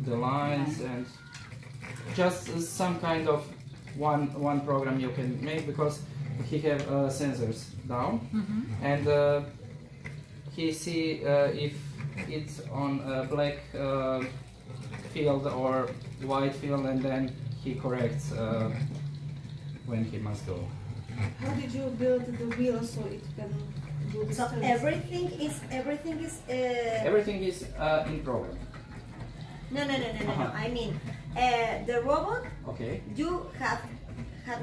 the lines, and just some kind of one program you can make, because he have sensors down, and he see if it's on a black field or white field, and then he corrects when he must go. How did you build the wheel so it can do the So stunts? everything is Everything is in program. no. I mean, the robot. Okay. You have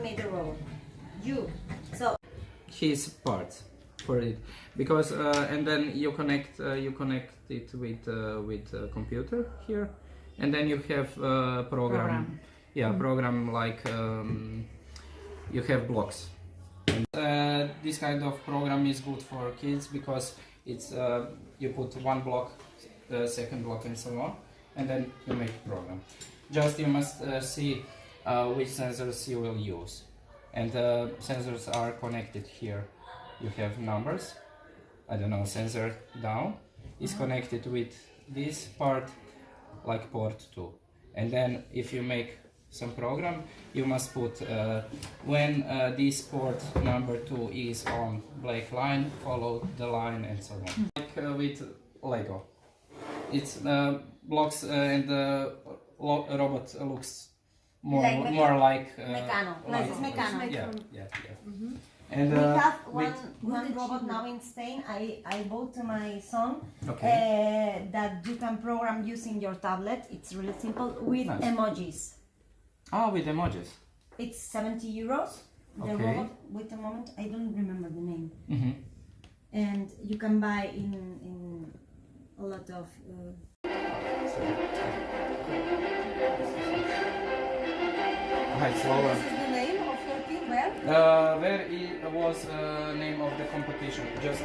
made the robot. You. So His parts for it, because and then you connect it with computer here, and then you have program. Yeah, program like you have blocks. And, this kind of program is good for kids because it's you put one block, second block, and so on, and then you make a program. Just you must see which sensors you will use, and sensors are connected here. You have numbers. I don't know, sensor down is connected with this part, like port 2, and then if you make some program, you must put when this port number 2 is on black line, follow the line, and so on. Like with Lego, it's blocks, and the robot looks more like Meccano. like It's Meccano. Yeah. And we have one robot now in Spain. I bought to my son that you can program using your tablet. It's really simple with emojis. Ah, with emojis. It's 70 euros. The robot, wait a moment, I don't remember the name. And you can buy in a lot of. Slower. This is the name of your team, WER? WER was name of the competition. Just